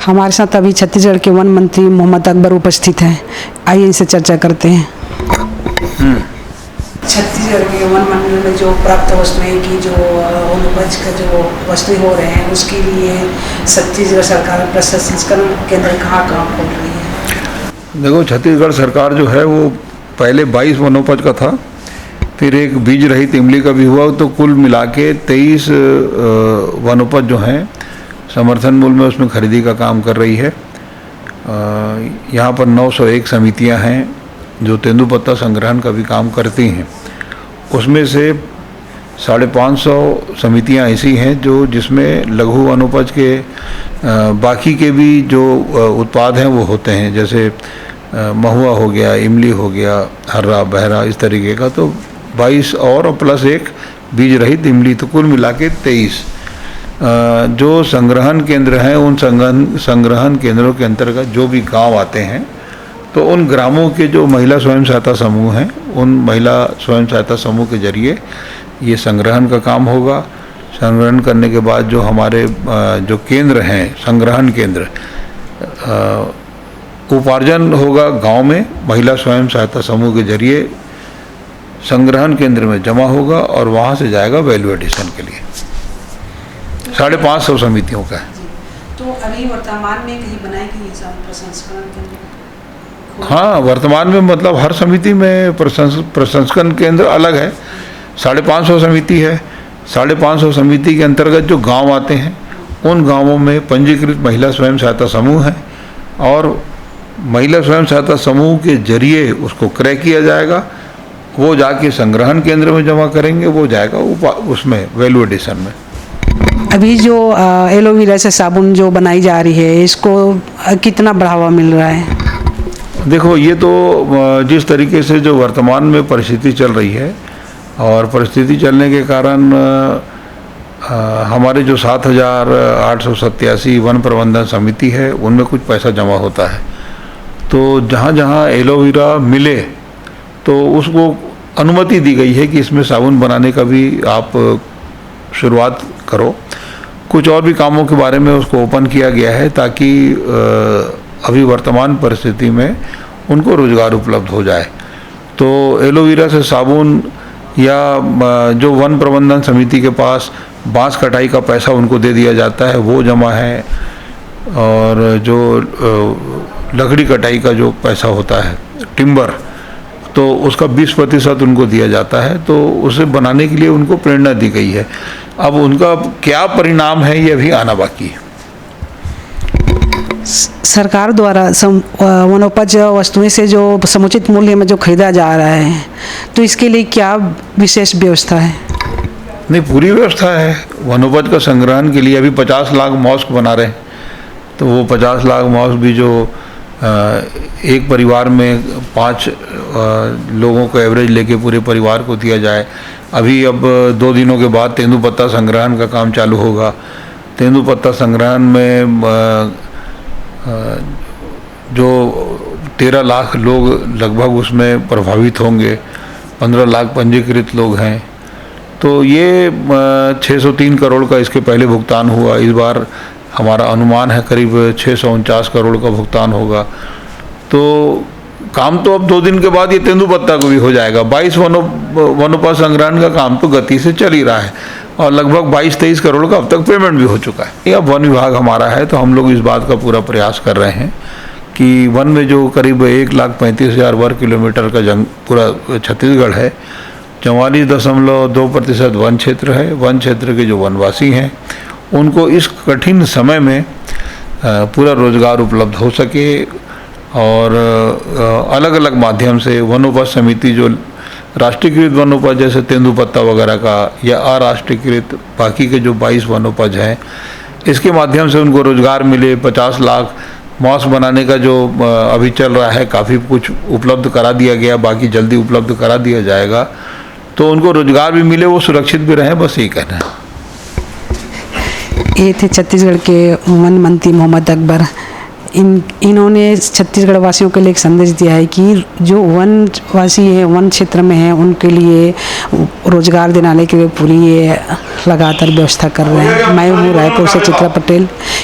हमारे साथ अभी छत्तीसगढ़ के वन मंत्री मोहम्मद अकबर उपस्थित हैं। आइए इनसे चर्चा करते हैं। छत्तीसगढ़ के वन मंडल में जो प्राप्त वस्तुएं की जो उपज का जो वस्तुएं हो रहे हैं उसके लिए छत्तीसगढ़ सरकार प्रसंस्करण केंद्र कहाँ खोल रही है? देखो, छत्तीसगढ़ सरकार जो है वो पहले 22 वनोपज का था, फिर एक बीज रहित इमली का भी हुआ, तो कुल मिला के 23 वनोपज जो हैं समर्थन मूल्य में उसमें खरीदी का काम कर रही है। यहाँ पर 901 समितियाँ हैं जो तेंदुपत्ता संग्रहण का भी काम करती हैं। उसमें से 550 समितियाँ ऐसी हैं जो जिसमें लघु वनोपज के बाकी के भी जो उत्पाद हैं वो होते हैं, जैसे महुआ हो गया, इमली हो गया, हर्रा बहरा, इस तरीके का। तो 22 और प्लस एक बीज रहित इमली, तो कुल मिला के 23 जो संग्रहण केंद्र हैं। उन संग्रहण केंद्रों के अंतर्गत जो भी गांव आते हैं तो उन ग्रामों के जो महिला स्वयं सहायता समूह हैं, उन महिला स्वयं सहायता समूह के जरिए ये संग्रहण का काम होगा। संग्रहण करने के बाद जो हमारे जो केंद्र हैं, संग्रहण केंद्र, उपार्जन होगा गांव में, महिला स्वयं सहायता समूह के जरिए संग्रहण केंद्र में जमा होगा और वहाँ से जाएगा वैल्यू एडिशन के लिए। 550 समितियों का है। तो अभी वर्तमान में कहीं बनाई गई है प्रसंस्करण केंद्र? हाँ, वर्तमान में मतलब हर समिति में प्रसंस्करण केंद्र अलग है। 550 समिति है। 550 समिति के अंतर्गत जो गांव आते हैं उन गांवों में पंजीकृत महिला स्वयं सहायता समूह हैं और महिला स्वयं सहायता समूह के जरिए उसको क्रय किया जाएगा। वो जाके संग्रहण केंद्र में जमा करेंगे, वो जाएगा उसमें वैल्यू एडिशन में। अभी जो एलोवेरा से साबुन जो बनाई जा रही है, इसको कितना बढ़ावा मिल रहा है? देखो, ये तो जिस तरीके से जो वर्तमान में परिस्थिति चल रही है और परिस्थिति चलने के कारण हमारे जो 7,887 वन प्रबंधन समिति है उनमें कुछ पैसा जमा होता है। तो जहाँ जहाँ एलोवेरा मिले तो उसको अनुमति दी गई है कि इसमें साबुन बनाने का भी आप शुरुआत करो। कुछ और भी कामों के बारे में उसको ओपन किया गया है ताकि अभी वर्तमान परिस्थिति में उनको रोजगार उपलब्ध हो जाए। तो एलोवेरा से साबुन या जो वन प्रबंधन समिति के पास बांस कटाई का पैसा उनको दे दिया जाता है वो जमा है, और जो लकड़ी कटाई का जो पैसा होता है टिम्बर, तो उसका 20% उनको दिया जाता है। तो उसे बनाने के लिए उनको प्रेरणा दी गई है। अब उनका क्या परिणाम है ये अभी आना बाकी है। सरकार द्वारा वनोपज वस्तुएं से जो समुचित मूल्य में जो खरीदा जा रहा है, तो इसके लिए क्या विशेष व्यवस्था है? नहीं, पूरी व्यवस्था है। वनोपज का संग्रहण के लिए अभी 50 लाख मॉस्क बना रहे हैं, तो वो 50 लाख मॉस्क भी जो एक परिवार में 5 लोगों को एवरेज लेके पूरे परिवार को दिया जाए। अभी अब 2 दिनों के बाद तेंदुपत्ता संग्रहण का काम चालू होगा। तेंदुपत्ता संग्रहण में जो 13 लाख लोग लगभग उसमें प्रभावित होंगे, 15 लाख पंजीकृत लोग हैं। तो ये 603 करोड़ का इसके पहले भुगतान हुआ। इस बार हमारा अनुमान है करीब 649 करोड़ का भुगतान होगा। तो काम तो अब 2 दिन के बाद ये तेंदुपत्ता को भी हो जाएगा। 22 वनोपज संग्रहण का काम तो गति से चल ही रहा है और लगभग 22-23 करोड़ का अब तक पेमेंट भी हो चुका है। अब वन विभाग हमारा है तो हम लोग इस बात का पूरा प्रयास कर रहे हैं कि वन में जो करीब 1,35,000 वर्ग किलोमीटर का पूरा छत्तीसगढ़ है, 44.2% वन क्षेत्र है। वन क्षेत्र के जो वनवासी हैं उनको इस कठिन समय में पूरा रोजगार उपलब्ध हो सके और अलग अलग माध्यम से वनोपज समिति जो राष्ट्रीयकृत वनोपज जैसे तेंदुपत्ता वगैरह का या अराष्ट्रीयकृत बाकी के जो 22 वनोपज हैं, इसके माध्यम से उनको रोजगार मिले। 50 लाख मास्क बनाने का जो अभी चल रहा है, काफ़ी कुछ उपलब्ध करा दिया गया, बाकी जल्दी उपलब्ध करा दिया जाएगा, तो उनको रोजगार भी मिले, वो सुरक्षित भी रहें, बस यही कहना है। ये थे छत्तीसगढ़ के वन मंत्री मोहम्मद अकबर। इन्होंने छत्तीसगढ़ वासियों के लिए एक संदेश दिया है कि जो वनवासी है, वन क्षेत्र में है, उनके लिए रोजगार दिलाने के लिए पूरी ये लगातार व्यवस्था कर रहे हैं। मैं हूँ रायपुर से चित्रा पटेल,